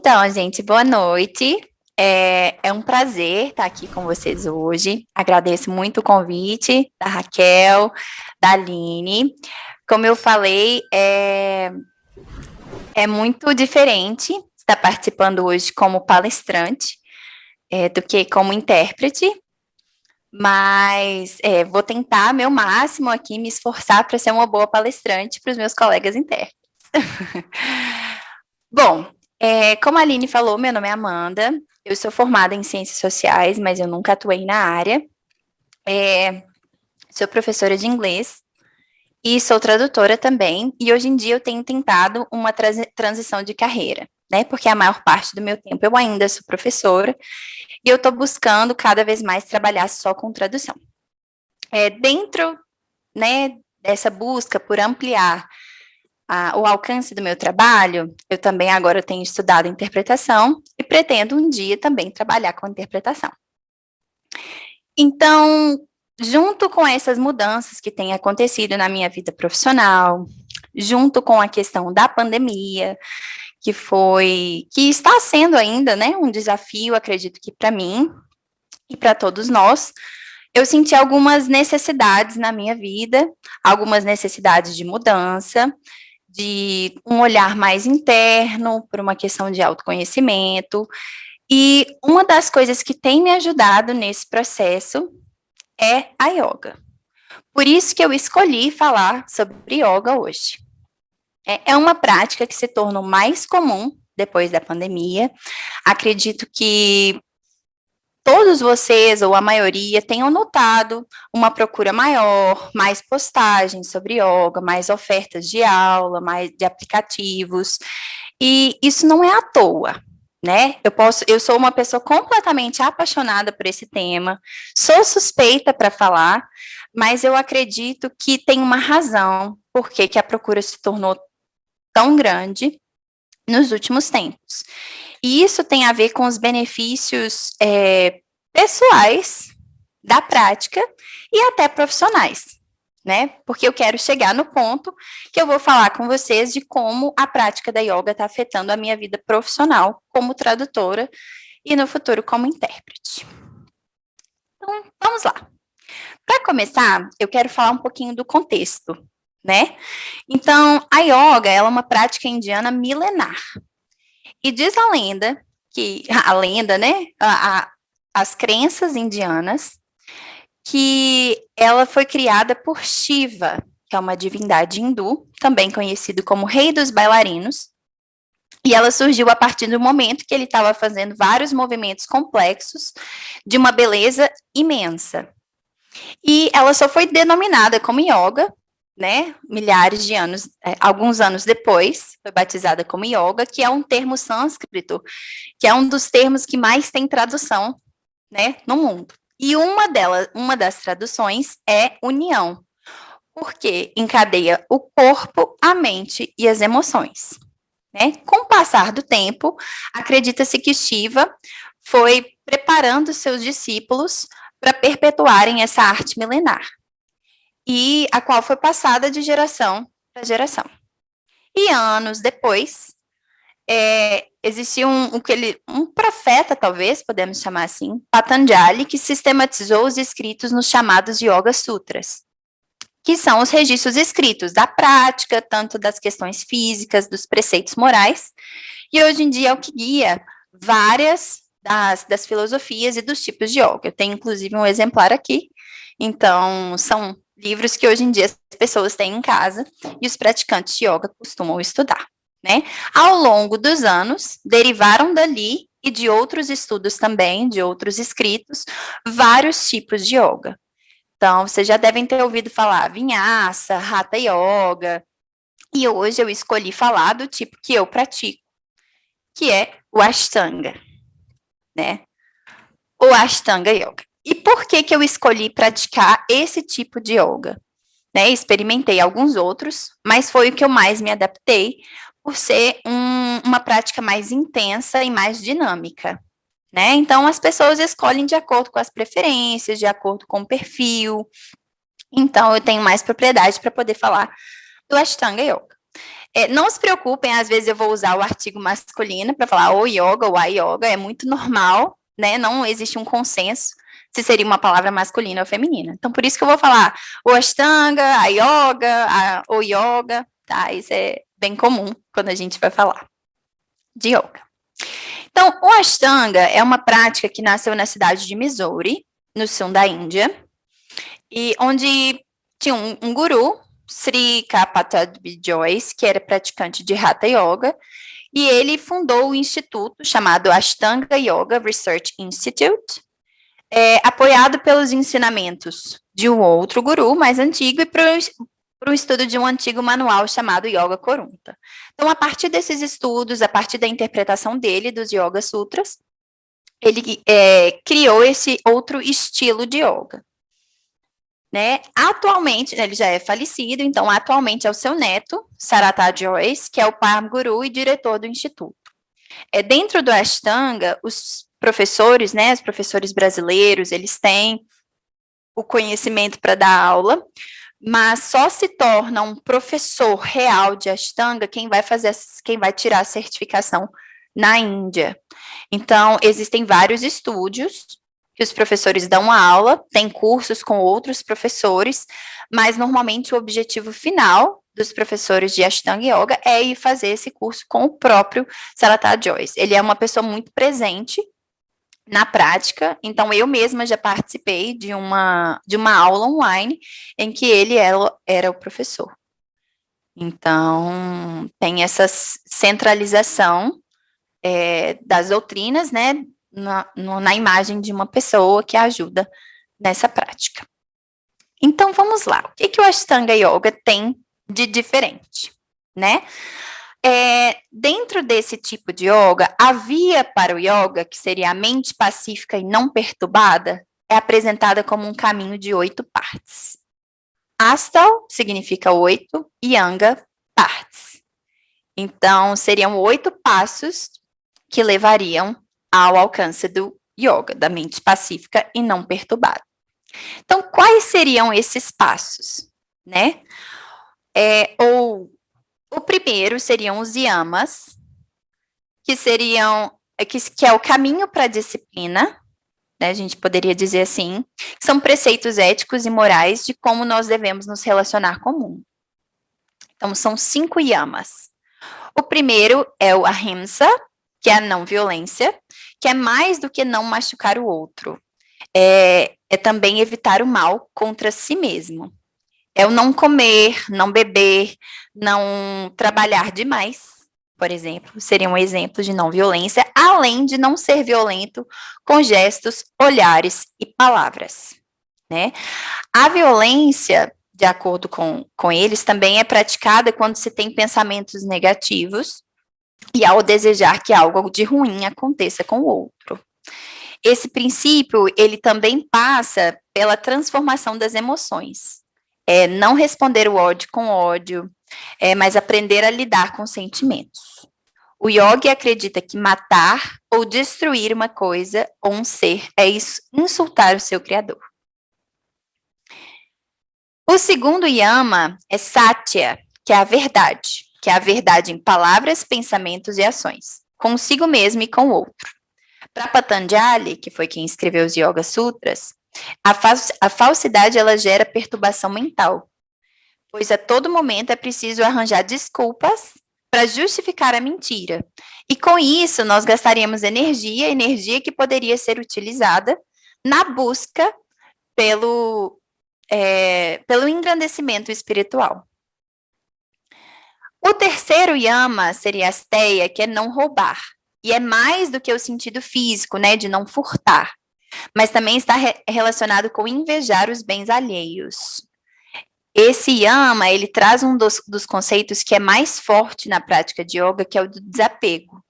Então, gente, boa noite. É um prazer estar aqui com vocês hoje. Agradeço muito o convite da Raquel, da Aline. Como eu falei, é muito diferente estar participando hoje como palestrante, do que como intérprete, mas vou tentar meu máximo aqui, me esforçar para ser uma boa palestrante para os meus colegas intérpretes. Bom, como a Aline falou, meu nome é Amanda, eu sou formada em Ciências Sociais, mas eu nunca atuei na área. Sou professora de inglês e sou tradutora também, e hoje em dia eu tenho tentado uma transição de carreira, né? Porque a maior parte do meu tempo eu ainda sou professora, e eu estou buscando cada vez mais trabalhar só com tradução. Dentro, né, dessa busca por ampliar o alcance do meu trabalho, eu também agora tenho estudado interpretação e pretendo um dia também trabalhar com interpretação. Então, junto com essas mudanças que têm acontecido na minha vida profissional, junto com a questão da pandemia, que está sendo ainda, né, um desafio, acredito que para mim e para todos nós, eu senti algumas necessidades na minha vida, algumas necessidades de mudança, de um olhar mais interno, por uma questão de autoconhecimento. E uma das coisas que tem me ajudado nesse processo é a yoga. Por isso que eu escolhi falar sobre yoga hoje. É uma prática que se tornou mais comum depois da pandemia. Acredito que todos vocês, ou a maioria, tenham notado uma procura maior, mais postagens sobre yoga, mais ofertas de aula, mais de aplicativos, e isso não é à toa, né? Eu sou uma pessoa completamente apaixonada por esse tema, sou suspeita para falar, mas eu acredito que tem uma razão por que a procura se tornou tão grande nos últimos tempos. E isso tem a ver com os benefícios pessoais da prática e até profissionais, né? Porque eu quero chegar no ponto que eu vou falar com vocês de como a prática da yoga está afetando a minha vida profissional como tradutora e no futuro como intérprete. Então, vamos lá. Para começar, eu quero falar um pouquinho do contexto, né? Então, a yoga, ela é uma prática indiana milenar. E diz a lenda a lenda, né? As crenças indianas, que ela foi criada por Shiva, que é uma divindade hindu, também conhecido como Rei dos Bailarinos, e ela surgiu a partir do momento que ele estava fazendo vários movimentos complexos de uma beleza imensa. E ela só foi denominada como yoga, né, milhares de anos, alguns anos depois, foi batizada como yoga, que é um termo sânscrito, que é um dos termos que mais tem tradução, né, no mundo. E uma das traduções é união, porque encadeia o corpo, a mente e as emoções. Né? Com o passar do tempo, acredita-se que Shiva foi preparando seus discípulos para perpetuarem essa arte milenar, e a qual foi passada de geração para geração. E anos depois, existia um profeta, talvez, podemos chamar assim, Patanjali, que sistematizou os escritos nos chamados Yoga Sutras, que são os registros escritos da prática, tanto das questões físicas, dos preceitos morais, e hoje em dia é o que guia várias das filosofias e dos tipos de yoga. Eu tenho, inclusive, um exemplar aqui, então, são livros que hoje em dia as pessoas têm em casa e os praticantes de yoga costumam estudar. Né? Ao longo dos anos, derivaram dali e de outros estudos também, de outros escritos, vários tipos de yoga. Então, vocês já devem ter ouvido falar Vinyasa, Hatha Yoga, e hoje eu escolhi falar do tipo que eu pratico, que é o Ashtanga, né? O Ashtanga Yoga. E por que eu escolhi praticar esse tipo de yoga? Né? Experimentei alguns outros, mas foi o que eu mais me adaptei, por ser uma prática mais intensa e mais dinâmica, né? Então, as pessoas escolhem de acordo com as preferências, de acordo com o perfil. Então, eu tenho mais propriedade para poder falar do Ashtanga Yoga. Não se preocupem, às vezes eu vou usar o artigo masculino para falar o yoga ou a yoga, é muito normal, né? Não existe um consenso se seria uma palavra masculina ou feminina. Então, por isso que eu vou falar o Ashtanga, a yoga, o yoga, tá? Isso é bem comum quando a gente vai falar de yoga. Então, o Ashtanga é uma prática que nasceu na cidade de Missouri, no sul da Índia, e onde tinha um guru, Sri Kapatadbi Jois, que era praticante de Hatha Yoga, e ele fundou o instituto chamado Ashtanga Yoga Research Institute, apoiado pelos ensinamentos de um outro guru mais antigo e para o estudo de um antigo manual chamado Yoga Corunta. Então, a partir desses estudos, a partir da interpretação dele dos Yoga Sutras, ele criou esse outro estilo de yoga. Né? Atualmente, ele já é falecido, então atualmente é o seu neto, Saratha Joyce, que é o Param Guru e diretor do Instituto. Dentro do Ashtanga, os professores, né, os professores brasileiros, eles têm o conhecimento para dar aula, mas só se torna um professor real de Ashtanga quem vai tirar a certificação na Índia. Então, existem vários estúdios que os professores dão aula, tem cursos com outros professores, mas normalmente o objetivo final dos professores de Ashtanga Yoga é ir fazer esse curso com o próprio Saratha Joyce. Ele é uma pessoa muito presente na prática, então eu mesma já participei de uma aula online em que ele era o professor. Então, tem essa centralização das doutrinas, né, na imagem de uma pessoa que ajuda nessa prática. Então, vamos lá. O que o Ashtanga Yoga tem de diferente, né? Dentro desse tipo de yoga, a via para o yoga, que seria a mente pacífica e não perturbada, é apresentada como um caminho de 8 partes. Astal significa 8, Yanga, partes. Então, seriam 8 passos que levariam ao alcance do yoga, da mente pacífica e não perturbada. Então, quais seriam esses passos, né? O primeiro seriam os yamas, que é o caminho para a disciplina, né? A gente poderia dizer assim, são preceitos éticos e morais de como nós devemos nos relacionar com o mundo. Então, são 5 yamas. O primeiro é o ahimsa, que é a não violência, que é mais do que não machucar o outro. É também evitar o mal contra si mesmo. É o não comer, não beber, não trabalhar demais, por exemplo, seria um exemplo de não violência, além de não ser violento com gestos, olhares e palavras, né? A violência, de acordo com eles, também é praticada quando se tem pensamentos negativos e ao desejar que algo de ruim aconteça com o outro. Esse princípio, ele também passa pela transformação das emoções. Não responder o ódio com ódio, mas aprender a lidar com sentimentos. O yogi acredita que matar ou destruir uma coisa ou um ser é insultar o seu criador. O segundo yama é satya, que é a verdade em palavras, pensamentos e ações, consigo mesmo e com o outro. Para Patanjali, que foi quem escreveu os Yoga Sutras, a falsidade ela gera perturbação mental, pois a todo momento é preciso arranjar desculpas para justificar a mentira. E com isso, nós gastaríamos energia que poderia ser utilizada na busca pelo engrandecimento espiritual. O terceiro yama seria a asteia, que é não roubar. E é mais do que o sentido físico, né, de não furtar. Mas também está relacionado com invejar os bens alheios. Esse yama, ele traz um dos conceitos que é mais forte na prática de yoga, que é o do desapego.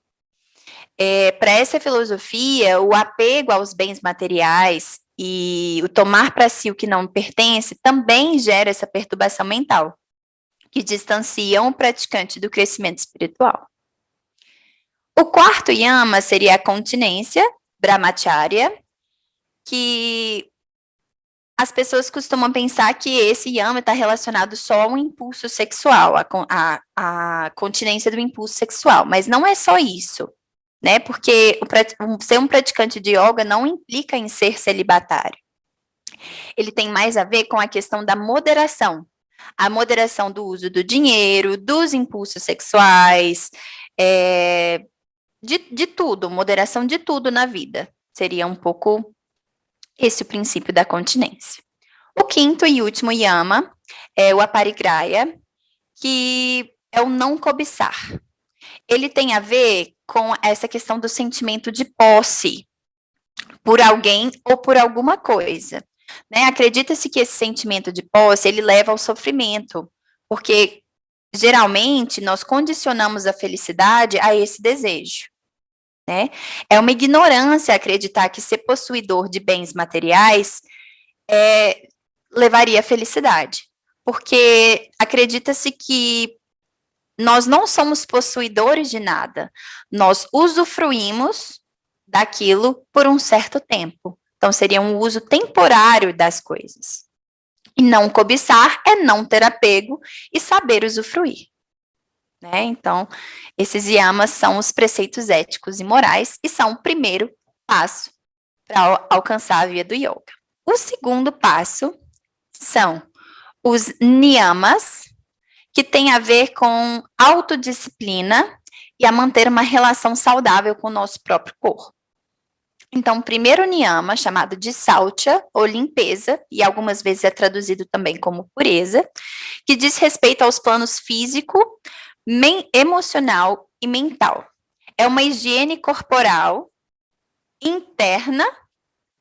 Para essa filosofia, o apego aos bens materiais e o tomar para si o que não pertence também gera essa perturbação mental, que distanciam o praticante do crescimento espiritual. O quarto yama seria a continência, brahmacharya, que as pessoas costumam pensar que esse yama está relacionado só ao impulso sexual, a continência do impulso sexual, mas não é só isso, né? Porque ser um praticante de yoga não implica em ser celibatário. Ele tem mais a ver com a questão da moderação. A moderação do uso do dinheiro, dos impulsos sexuais, de tudo, moderação de tudo na vida. Seria um pouco esse o princípio da continência. O quinto e último yama é o aparigraya, que é o não cobiçar. Ele tem a ver com essa questão do sentimento de posse por alguém ou por alguma coisa. Né? Acredita-se que esse sentimento de posse, ele leva ao sofrimento, porque geralmente nós condicionamos a felicidade a esse desejo. Né? É uma ignorância acreditar que ser possuidor de bens materiais levaria à felicidade, porque acredita-se que nós não somos possuidores de nada, nós usufruímos daquilo por um certo tempo. Então, seria um uso temporário das coisas. E não cobiçar é não ter apego e saber usufruir. Né? Então, esses yamas são os preceitos éticos e morais e são o primeiro passo para alcançar a via do yoga. O segundo passo são os niyamas, que tem a ver com autodisciplina e a manter uma relação saudável com o nosso próprio corpo. Então, o primeiro niyama, chamado de saucha, ou limpeza, e algumas vezes é traduzido também como pureza, que diz respeito aos planos físico, emocional e mental. É uma higiene corporal, interna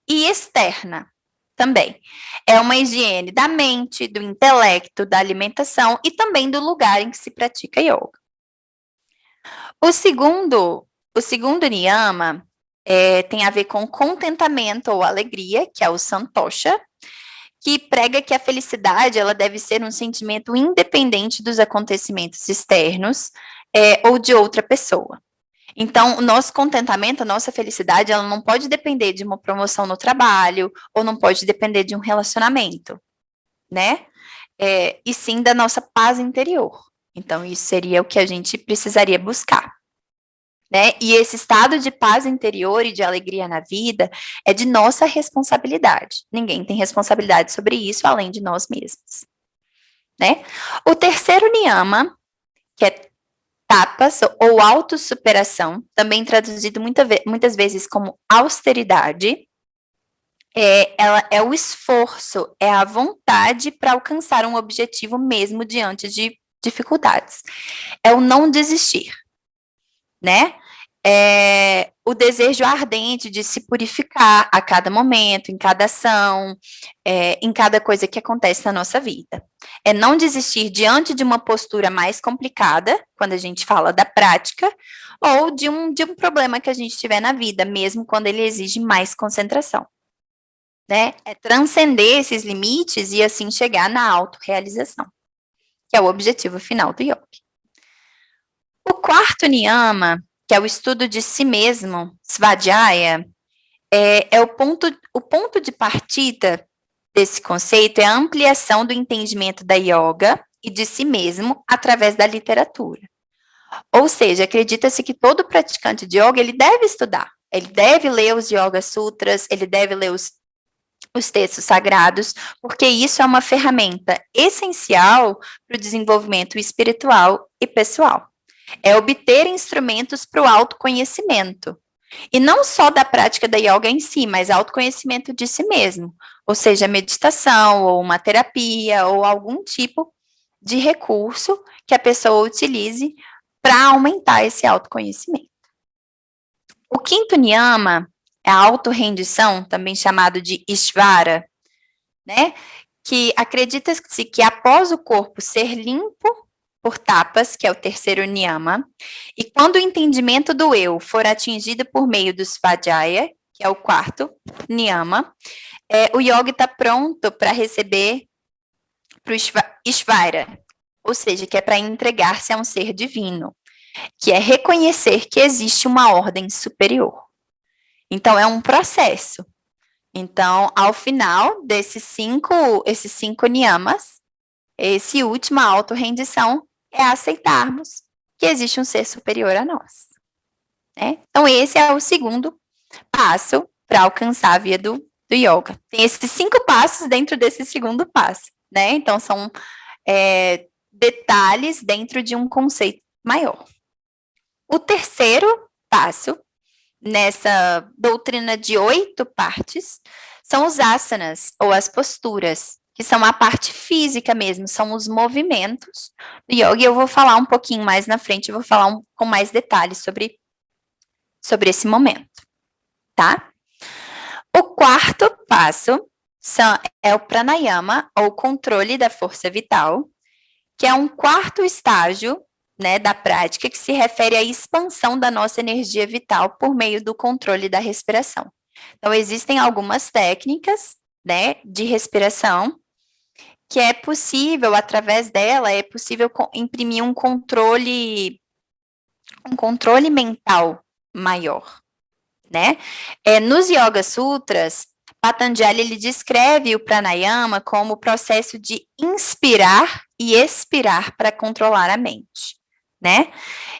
e externa também. É uma higiene da mente, do intelecto, da alimentação e também do lugar em que se pratica yoga. O segundo niyama tem a ver com contentamento ou alegria, que é o santosha, que prega que a felicidade ela deve ser um sentimento independente dos acontecimentos externos ou de outra pessoa. Então, o nosso contentamento, a nossa felicidade, ela não pode depender de uma promoção no trabalho, ou não pode depender de um relacionamento, né? E sim da nossa paz interior. Então, isso seria o que a gente precisaria buscar. Né? E esse estado de paz interior e de alegria na vida é de nossa responsabilidade. Ninguém tem responsabilidade sobre isso além de nós mesmos. Né? O terceiro niyama, que é tapas ou autossuperação, também traduzido muitas vezes como austeridade, ela é o esforço, é a vontade para alcançar um objetivo mesmo diante de dificuldades. É o não desistir, né? O desejo ardente de se purificar a cada momento, em cada ação, em cada coisa que acontece na nossa vida. É não desistir diante de uma postura mais complicada, quando a gente fala da prática, ou de um problema que a gente tiver na vida, mesmo quando ele exige mais concentração. Né? É transcender esses limites e assim chegar na autorrealização, que é o objetivo final do yoga. O quarto niyama, que é o estudo de si mesmo, svadhyaya, o ponto de partida desse conceito é a ampliação do entendimento da yoga e de si mesmo através da literatura. Ou seja, acredita-se que todo praticante de yoga, ele deve estudar, ele deve ler os Yoga Sutras, ele deve ler os textos sagrados, porque isso é uma ferramenta essencial para o desenvolvimento espiritual e pessoal. É obter instrumentos para o autoconhecimento. E não só da prática da yoga em si, mas autoconhecimento de si mesmo. Ou seja, meditação, ou uma terapia, ou algum tipo de recurso que a pessoa utilize para aumentar esse autoconhecimento. O quinto niyama é a autorrendição, também chamado de Ishvara, né? Que acredita-se que após o corpo ser limpo por tapas, que é o terceiro niyama, e quando o entendimento do eu for atingido por meio do svadhyaya, que é o quarto niyama, o yogi está pronto para receber para o Ishvara, ou seja, que é para entregar-se a um ser divino, que é reconhecer que existe uma ordem superior. Então, é um processo. Então, ao final esses cinco niyamas, esse última autorrendição é aceitarmos que existe um ser superior a nós, né? Então, esse é o segundo passo para alcançar a via do yoga. Tem esses 5 passos dentro desse segundo passo, né? Então, são detalhes dentro de um conceito maior. O terceiro passo, nessa doutrina de 8 partes, são os asanas, ou as posturas, que são a parte física mesmo, são os movimentos do yoga, e eu vou falar um pouquinho mais na frente, eu vou falar com mais detalhes sobre esse momento, tá? O quarto passo é o pranayama, ou controle da força vital, que é um quarto estágio, né, da prática que se refere à expansão da nossa energia vital por meio do controle da respiração. Então, existem algumas técnicas, né, de respiração que é possível, através dela, é possível imprimir um controle mental maior, né? Nos Yoga Sutras, Patanjali ele descreve o pranayama como o processo de inspirar e expirar para controlar a mente, né?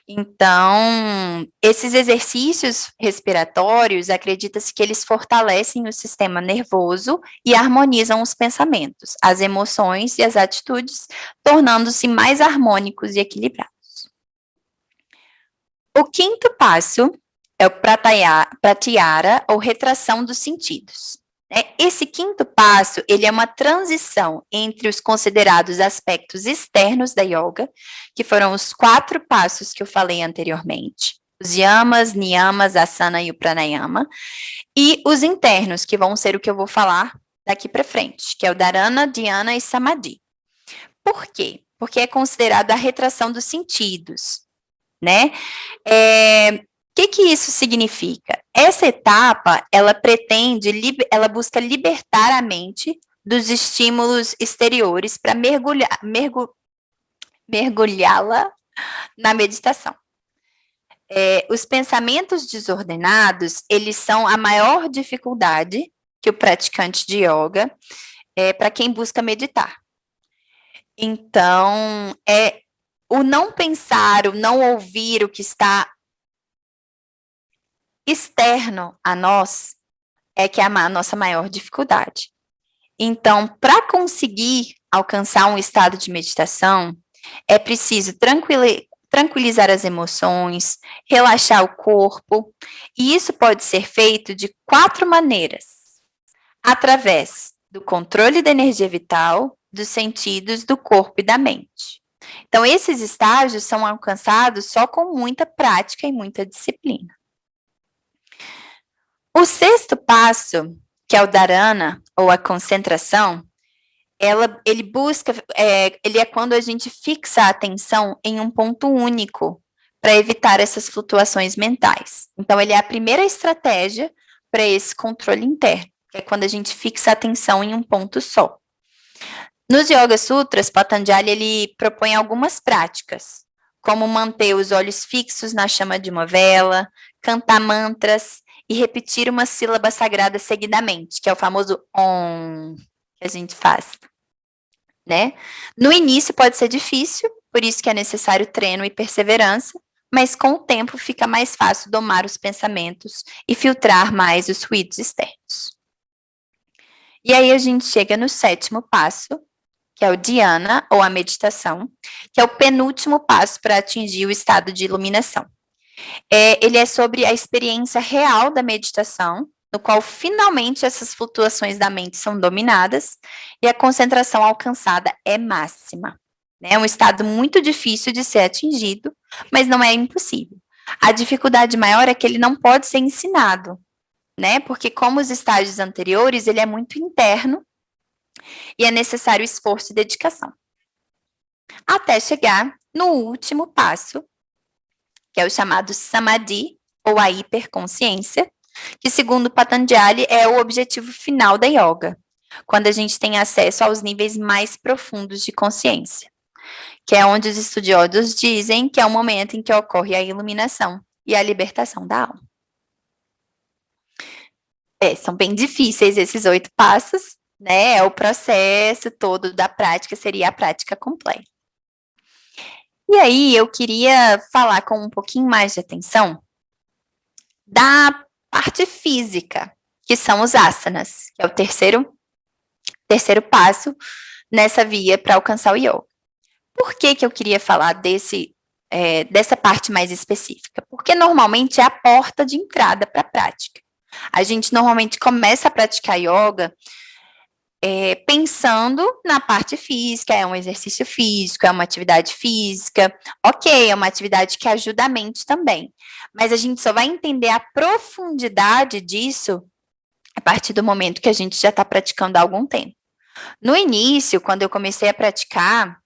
Então, esses exercícios respiratórios, acredita-se que eles fortalecem o sistema nervoso e harmonizam os pensamentos, as emoções e as atitudes, tornando-se mais harmônicos e equilibrados. O quinto passo é o pratyahara, ou retração dos sentidos. Esse quinto passo, ele é uma transição entre os considerados aspectos externos da yoga, que foram os 4 passos que eu falei anteriormente, os yamas, niyamas, asana e o pranayama, e os internos, que vão ser o que eu vou falar daqui para frente, que é o dharana, dhyana e samadhi. Por quê? Porque é considerado a retração dos sentidos, né? O que isso significa? Essa etapa, ela busca libertar a mente dos estímulos exteriores para mergulhá-la na meditação. Os pensamentos desordenados, eles são a maior dificuldade que o praticante de yoga para quem busca meditar. Então, o não pensar, o não ouvir o que está externo a nós é que é a nossa maior dificuldade. Então, para conseguir alcançar um estado de meditação, é preciso tranquilizar as emoções, relaxar o corpo, e isso pode ser feito de 4 maneiras: através do controle da energia vital, dos sentidos, do corpo e da mente. Então, esses estágios são alcançados só com muita prática e muita disciplina. O sexto passo, que é o dharana, ou a concentração, ele é quando a gente fixa a atenção em um ponto único para evitar essas flutuações mentais. Então, ele é a primeira estratégia para esse controle interno, que é quando a gente fixa a atenção em um ponto só. Nos Yoga Sutras, Patanjali ele propõe algumas práticas, como manter os olhos fixos na chama de uma vela, cantar mantras e repetir uma sílaba sagrada seguidamente, que é o famoso Om que a gente faz, né? No início pode ser difícil, por isso que é necessário treino e perseverança, mas com o tempo fica mais fácil domar os pensamentos e filtrar mais os ruídos externos. E aí a gente chega no sétimo passo, que é o dhyana, ou a meditação, que é o penúltimo passo para atingir o estado de iluminação. Ele é sobre a experiência real da meditação, no qual finalmente essas flutuações da mente são dominadas e a concentração alcançada é máxima. É um estado muito difícil de ser atingido, mas não é impossível. A dificuldade maior é que ele não pode ser ensinado, né? Porque como os estágios anteriores, ele é muito interno e é necessário esforço e dedicação. Até chegar no último passo, que é o chamado samadhi, ou a hiperconsciência, que segundo Patanjali é o objetivo final da yoga, quando a gente tem acesso aos níveis mais profundos de consciência, que é onde os estudiosos dizem que é o momento em que ocorre a iluminação e a libertação da alma. são bem difíceis esses 8 passos, né? É o processo todo da prática, seria a prática completa. E aí, eu queria falar com um pouquinho mais de atenção da parte física, que são os asanas, que é o terceiro passo nessa via para alcançar o yoga. Por que que eu queria falar dessa parte mais específica? Porque normalmente é a porta de entrada para a prática. A gente normalmente começa a praticar yoga pensando na parte física, é um exercício físico, é uma atividade física, ok, é uma atividade que ajuda a mente também, mas a gente só vai entender a profundidade disso a partir do momento que a gente já está praticando há algum tempo. No início, quando eu comecei a praticar,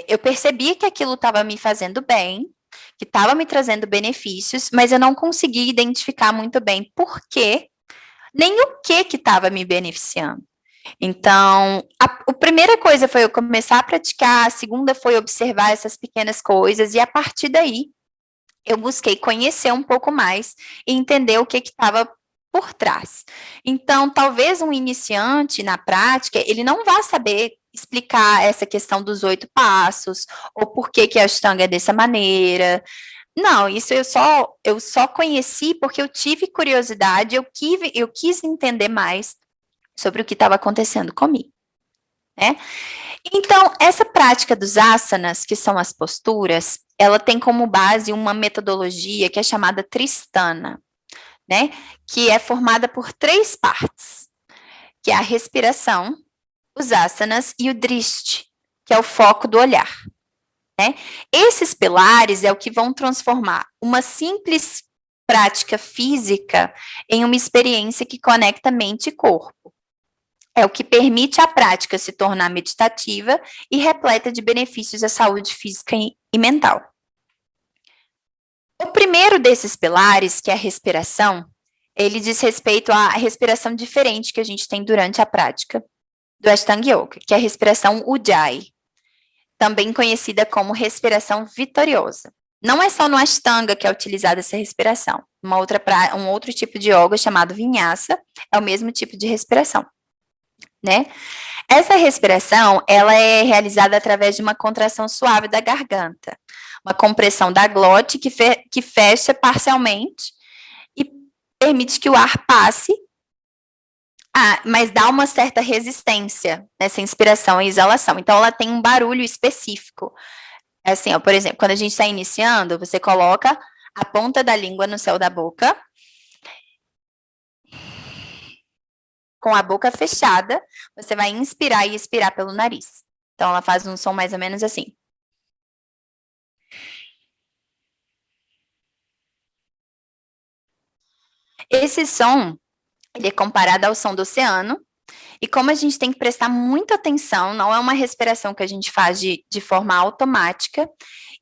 eu percebi que aquilo estava me fazendo bem, que estava me trazendo benefícios, mas eu não conseguia identificar muito bem por quê, nem o que estava me beneficiando. Então, a primeira coisa foi eu começar a praticar, a segunda foi observar essas pequenas coisas, e a partir daí, eu busquei conhecer um pouco mais e entender o que estava por trás. Então, talvez um iniciante na prática, ele não vá saber explicar essa questão dos 8 passos, ou por que que a Ashtanga é dessa maneira. Não, isso eu só conheci porque eu tive curiosidade, eu quis entender mais sobre o que estava acontecendo comigo, né? Então, essa prática dos asanas, que são as posturas, ela tem como base uma metodologia que é chamada Tristana, né? Que é formada por 3 partes, que é a respiração, os asanas e o drishti, que é o foco do olhar, né? Esses pilares é o que vão transformar uma simples prática física em uma experiência que conecta mente e corpo. É o que permite a prática se tornar meditativa e repleta de benefícios à saúde física e mental. O primeiro desses pilares, que é a respiração, ele diz respeito à respiração diferente que a gente tem durante a prática do Ashtanga Yoga, que é a respiração Ujjayi, também conhecida como respiração vitoriosa. Não é só no Ashtanga que é utilizada essa respiração. Um outro tipo de yoga chamado Vinyasa é o mesmo tipo de respiração, né? Essa respiração, ela é realizada através de uma contração suave da garganta, uma compressão da glote que fecha parcialmente e permite que o ar passe, mas dá uma certa resistência nessa inspiração e exalação. Então, ela tem um barulho específico. Assim, ó, por exemplo, quando a gente está iniciando, você coloca a ponta da língua no céu da boca, com a boca fechada, você vai inspirar e expirar pelo nariz. Então, ela faz um som mais ou menos assim. Esse som, ele é comparado ao som do oceano, e como a gente tem que prestar muita atenção, não é uma respiração que a gente faz de forma automática,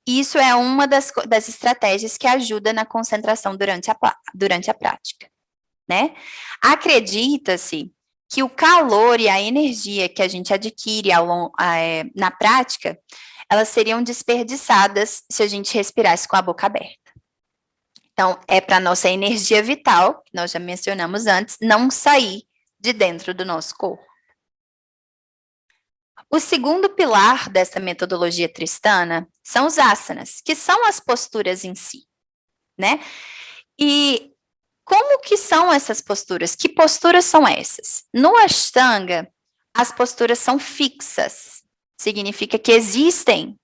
isso é uma das estratégias que ajuda na concentração durante a prática, né? Acredita-se que o calor e a energia que a gente adquire na prática, elas seriam desperdiçadas se a gente respirasse com a boca aberta. Então, é para a nossa energia vital, que nós já mencionamos antes, não sair de dentro do nosso corpo. O segundo pilar dessa metodologia tristana são os asanas, que são as posturas em si, né? E como que são essas posturas? Que posturas são essas? No Ashtanga, as posturas são fixas, significa que existem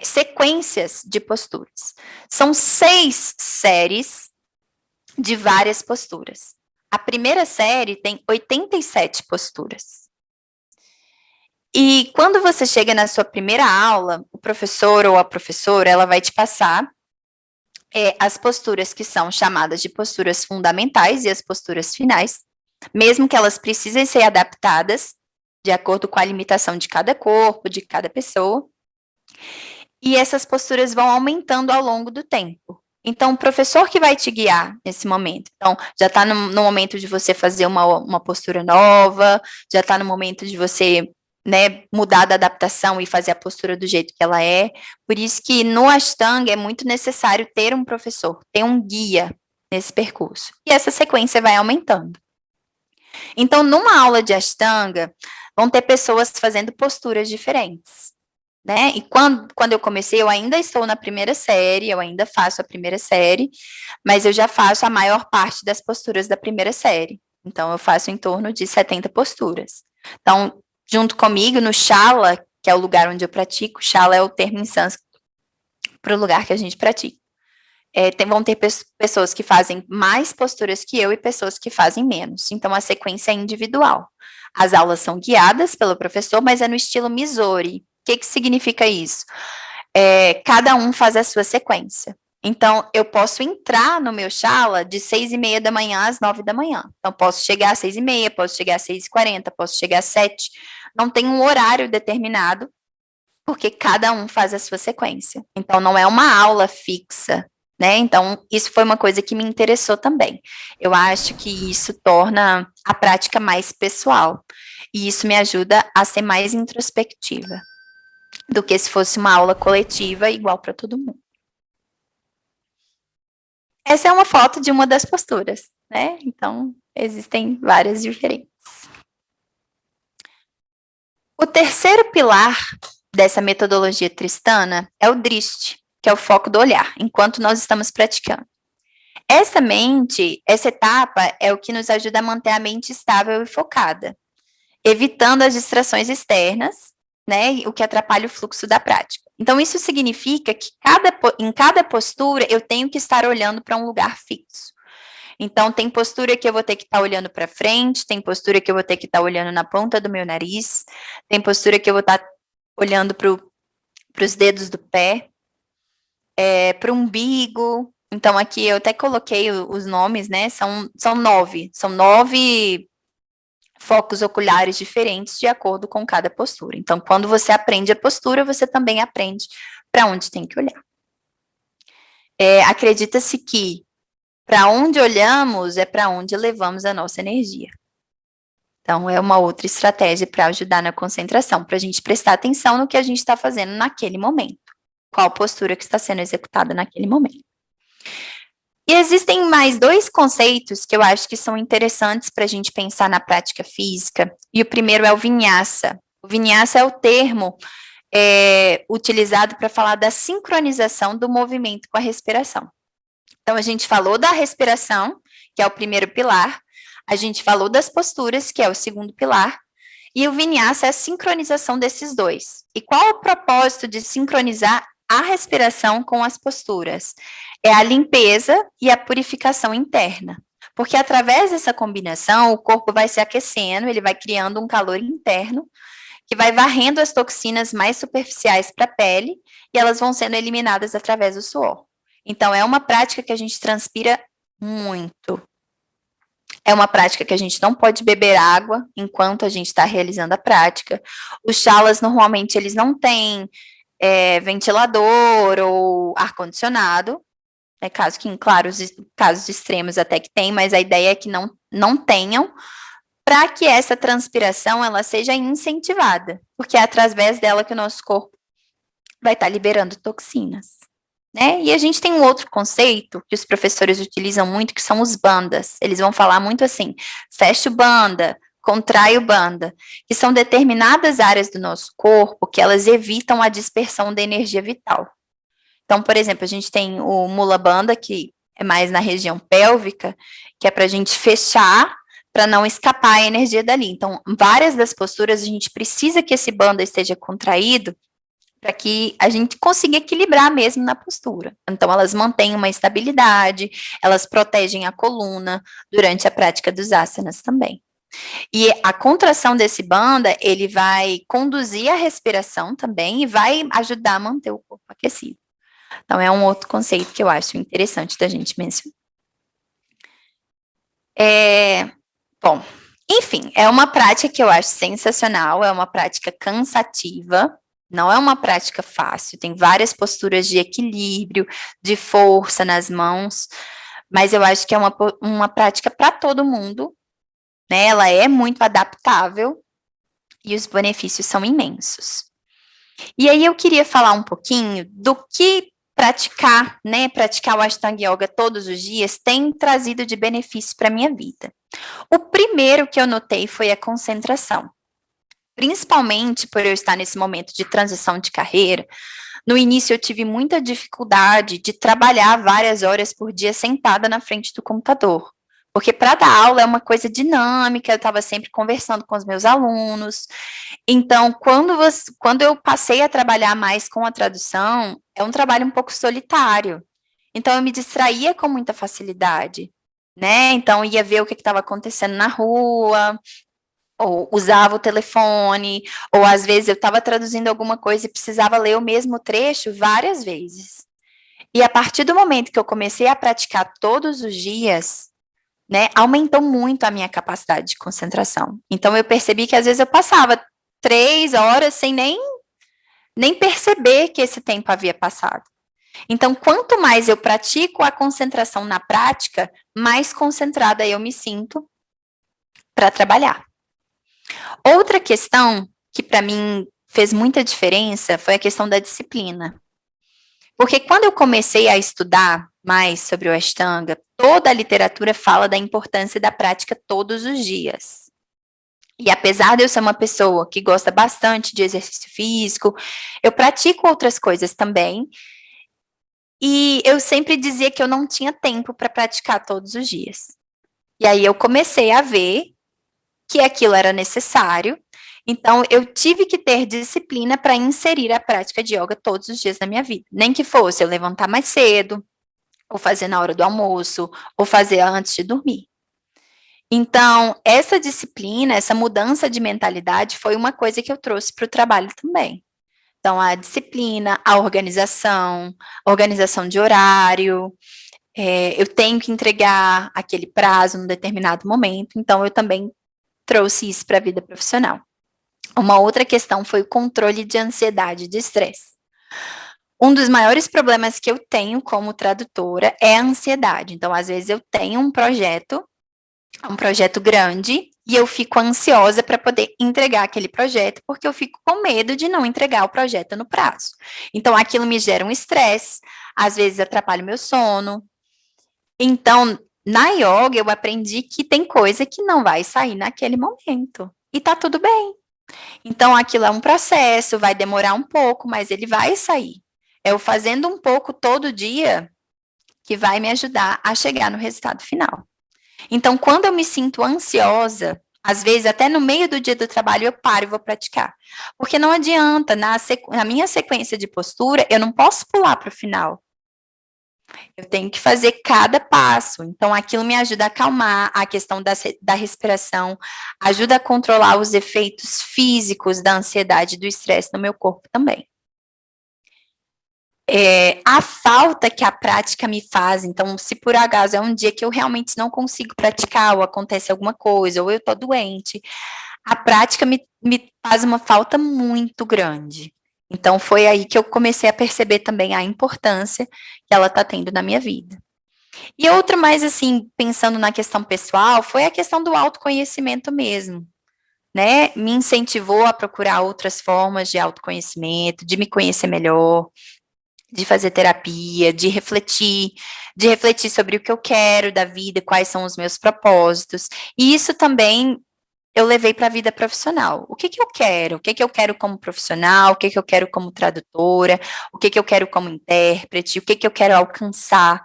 sequências de posturas. São 6 séries de várias posturas. A primeira série tem 87 posturas. E quando você chega na sua primeira aula, o professor ou a professora, ela vai te passar as posturas que são chamadas de posturas fundamentais e as posturas finais, mesmo que elas precisem ser adaptadas de acordo com a limitação de cada corpo, de cada pessoa. E essas posturas vão aumentando ao longo do tempo. Então, o professor que vai te guiar nesse momento. Então, já está no momento de você fazer uma postura nova, já está no momento de você, né, mudar da adaptação e fazer a postura do jeito que ela é. Por isso que no Ashtanga é muito necessário ter um professor, ter um guia, nesse percurso. E essa sequência vai aumentando. Então, numa aula de Ashtanga, vão ter pessoas fazendo posturas diferentes, né? E quando eu comecei, eu ainda estou na primeira série, eu ainda faço a primeira série, mas eu já faço a maior parte das posturas da primeira série. Então, eu faço em torno de 70 posturas. Então, junto comigo, no Shala, que é o lugar onde eu pratico, Shala é o termo em sânscrito para o lugar que a gente pratica. Vão ter pessoas que fazem mais posturas que eu e pessoas que fazem menos. Então, a sequência é individual. As aulas são guiadas pelo professor, mas é no estilo Misori. O que significa isso? Cada um faz a sua sequência. Então, eu posso entrar no meu Shala de 6:30 da manhã às 9 da manhã. Então, posso chegar às 6:30, posso chegar às 6:40, posso chegar às 7. Não tem um horário determinado, porque cada um faz a sua sequência. Então, não é uma aula fixa, né? Então, isso foi uma coisa que me interessou também. Eu acho que isso torna a prática mais pessoal. E isso me ajuda a ser mais introspectiva do que se fosse uma aula coletiva igual para todo mundo. Essa é uma foto de uma das posturas, né? Então, existem várias diferentes. O terceiro pilar dessa metodologia tristana é o drishti, que é o foco do olhar, enquanto nós estamos praticando. Essa etapa é o que nos ajuda a manter a mente estável e focada, evitando as distrações externas, né, o que atrapalha o fluxo da prática. Então, isso significa que em cada postura eu tenho que estar olhando para um lugar fixo. Então, tem postura que eu vou ter que estar olhando para frente, tem postura que eu vou ter que estar olhando na ponta do meu nariz, tem postura que eu vou estar olhando para os dedos do pé, para o umbigo. Então, aqui eu até coloquei os nomes, né? São 9. São 9 focos oculares diferentes de acordo com cada postura. Então, quando você aprende a postura, você também aprende para onde tem que olhar. Acredita-se que para onde olhamos é para onde levamos a nossa energia. Então, é uma outra estratégia para ajudar na concentração, para a gente prestar atenção no que a gente está fazendo naquele momento. Qual postura que está sendo executada naquele momento. E existem mais 2 conceitos que eu acho que são interessantes para a gente pensar na prática física. E o primeiro é o vinyasa. O vinyasa é o termo utilizado para falar da sincronização do movimento com a respiração. Então, a gente falou da respiração, que é o primeiro pilar, a gente falou das posturas, que é o segundo pilar, e o vinyasa é a sincronização desses 2. E qual é o propósito de sincronizar a respiração com as posturas? É a limpeza e a purificação interna. Porque através dessa combinação, o corpo vai se aquecendo, ele vai criando um calor interno, que vai varrendo as toxinas mais superficiais para a pele, e elas vão sendo eliminadas através do suor. Então, é uma prática que a gente transpira muito. É uma prática que a gente não pode beber água enquanto a gente está realizando a prática. Os chalas, normalmente, eles não têm ventilador ou ar-condicionado, caso que, em claro, os casos extremos até que tem, mas a ideia é que não tenham, para que essa transpiração ela seja incentivada, porque é através dela que o nosso corpo vai estar liberando toxinas. Né? E a gente tem um outro conceito que os professores utilizam muito, que são os bandas. Eles vão falar muito assim, fecha o banda, contrai o banda, que são determinadas áreas do nosso corpo que elas evitam a dispersão da energia vital. Então, por exemplo, a gente tem o Mula Bandha, que é mais na região pélvica, que é para a gente fechar, para não escapar a energia dali. Então, várias das posturas, a gente precisa que esse banda esteja contraído, para que a gente consiga equilibrar mesmo na postura. Então, elas mantêm uma estabilidade, elas protegem a coluna durante a prática dos asanas também. E a contração desse banda, ele vai conduzir a respiração também e vai ajudar a manter o corpo aquecido. Então, é um outro conceito que eu acho interessante da gente mencionar. Bom, enfim, é uma prática que eu acho sensacional, é uma prática cansativa, não é uma prática fácil, tem várias posturas de equilíbrio, de força nas mãos, mas eu acho que é uma prática para todo mundo, né? Ela é muito adaptável e os benefícios são imensos. E aí eu queria falar um pouquinho do que praticar, né, praticar o Ashtanga Yoga todos os dias tem trazido de benefício para a minha vida. O primeiro que eu notei foi a concentração. Principalmente por eu estar nesse momento de transição de carreira, no início eu tive muita dificuldade de trabalhar várias horas por dia sentada na frente do computador. Porque para dar aula é uma coisa dinâmica, eu estava sempre conversando com os meus alunos. Então, quando eu passei a trabalhar mais com a tradução, é um trabalho um pouco solitário. Então, eu me distraía com muita facilidade, né? Então, eu ia ver o que estava acontecendo na rua, ou usava o telefone, ou às vezes eu estava traduzindo alguma coisa e precisava ler o mesmo trecho várias vezes. E a partir do momento que eu comecei a praticar todos os dias, né, aumentou muito a minha capacidade de concentração. Então eu percebi que às vezes eu passava 3 horas sem nem perceber que esse tempo havia passado. Então, quanto mais eu pratico a concentração na prática, mais concentrada eu me sinto para trabalhar. Outra questão que para mim fez muita diferença foi a questão da disciplina. Porque quando eu comecei a estudar mais sobre o Ashtanga, toda a literatura fala da importância da prática todos os dias. E apesar de eu ser uma pessoa que gosta bastante de exercício físico, eu pratico outras coisas também. E eu sempre dizia que eu não tinha tempo para praticar todos os dias. E aí eu comecei a ver que aquilo era necessário. Então, eu tive que ter disciplina para inserir a prática de yoga todos os dias na minha vida. Nem que fosse eu levantar mais cedo, ou fazer na hora do almoço, ou fazer antes de dormir. Então, essa disciplina, essa mudança de mentalidade foi uma coisa que eu trouxe para o trabalho também. Então, a disciplina, a organização de horário, eu tenho que entregar aquele prazo num determinado momento, então eu também trouxe isso para a vida profissional. Uma outra questão foi o controle de ansiedade e de estresse. Um dos maiores problemas que eu tenho como tradutora é a ansiedade. Então, às vezes, eu tenho um projeto grande, e eu fico ansiosa para poder entregar aquele projeto, porque eu fico com medo de não entregar o projeto no prazo. Então, aquilo me gera um estresse, às vezes atrapalha o meu sono. Então, na yoga, eu aprendi que tem coisa que não vai sair naquele momento. E tá tudo bem. Então, aquilo é um processo, vai demorar um pouco, mas ele vai sair. É o fazendo um pouco todo dia que vai me ajudar a chegar no resultado final. Então, quando eu me sinto ansiosa, às vezes até no meio do dia do trabalho eu paro e vou praticar. Porque não adianta, na minha sequência de postura, eu não posso pular para o final. Eu tenho que fazer cada passo. Então, aquilo me ajuda a acalmar a questão da respiração, ajuda a controlar os efeitos físicos da ansiedade e do estresse no meu corpo também. A falta que a prática me faz, então, se por acaso é um dia que eu realmente não consigo praticar, ou acontece alguma coisa, ou eu tô doente, a prática me faz uma falta muito grande. Então, foi aí que eu comecei a perceber também a importância que ela está tendo na minha vida. E outra mais, assim, pensando na questão pessoal, foi a questão do autoconhecimento mesmo, né? Me incentivou a procurar outras formas de autoconhecimento, de me conhecer melhor, de fazer terapia, de refletir sobre o que eu quero da vida, quais são os meus propósitos. E isso também eu levei para a vida profissional. O que que eu quero? O que que eu quero como profissional? O que que eu quero como tradutora? O que que eu quero como intérprete? O que que eu quero alcançar?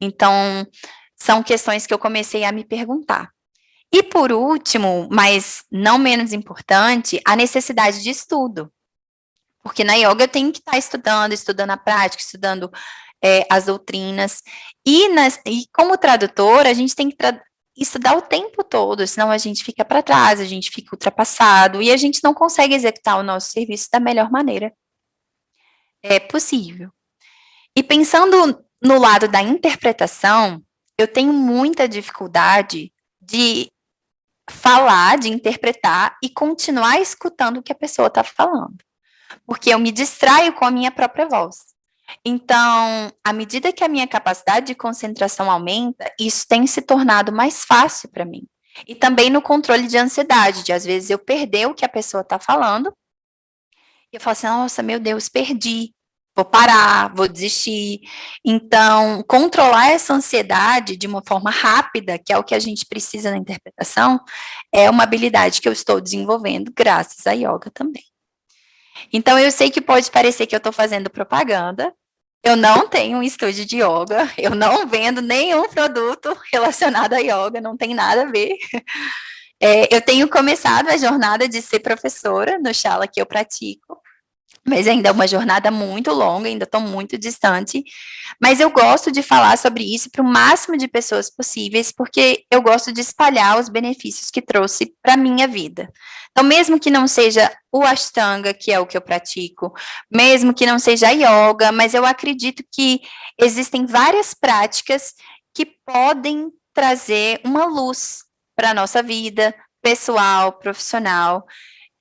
Então, são questões que eu comecei a me perguntar. E por último, mas não menos importante, a necessidade de estudo. Porque na yoga eu tenho que estar estudando a prática, estudando as doutrinas. E como tradutora, a gente tem que estudar o tempo todo, senão a gente fica para trás, a gente fica ultrapassado e a gente não consegue executar o nosso serviço da melhor maneira possível. E pensando no lado da interpretação, eu tenho muita dificuldade de falar, de interpretar e continuar escutando o que a pessoa está falando, porque eu me distraio com a minha própria voz. Então, à medida que a minha capacidade de concentração aumenta, isso tem se tornado mais fácil para mim. E também no controle de ansiedade, de às vezes eu perder o que a pessoa está falando, e eu falo assim, nossa, meu Deus, perdi. vou parar, vou desistir. Então, controlar essa ansiedade de uma forma rápida, que é o que a gente precisa na interpretação, é uma habilidade que eu estou desenvolvendo graças à yoga também. Então, eu sei que pode parecer que eu estou fazendo propaganda. Eu não tenho um estúdio de yoga, eu não vendo nenhum produto relacionado a yoga, não tem nada a ver. Eu tenho começado a jornada de ser professora no Shala que eu pratico, mas ainda é uma jornada muito longa, ainda estou muito distante. Mas eu gosto de falar sobre isso para o máximo de pessoas possíveis, porque eu gosto de espalhar os benefícios que trouxe para a minha vida. Então, mesmo que não seja o Ashtanga, que é o que eu pratico, mesmo que não seja a yoga, mas eu acredito que existem várias práticas que podem trazer uma luz para a nossa vida pessoal, profissional,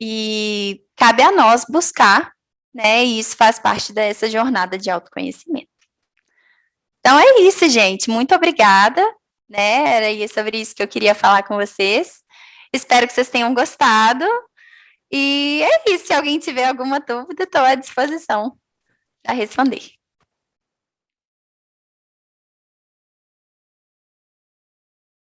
e cabe a nós buscar, né? E isso faz parte dessa jornada de autoconhecimento. Então é isso, gente. Muito obrigada, né? Era sobre isso que eu queria falar com vocês. Espero que vocês tenham gostado. E é isso. Se alguém tiver alguma dúvida, estou à disposição para responder.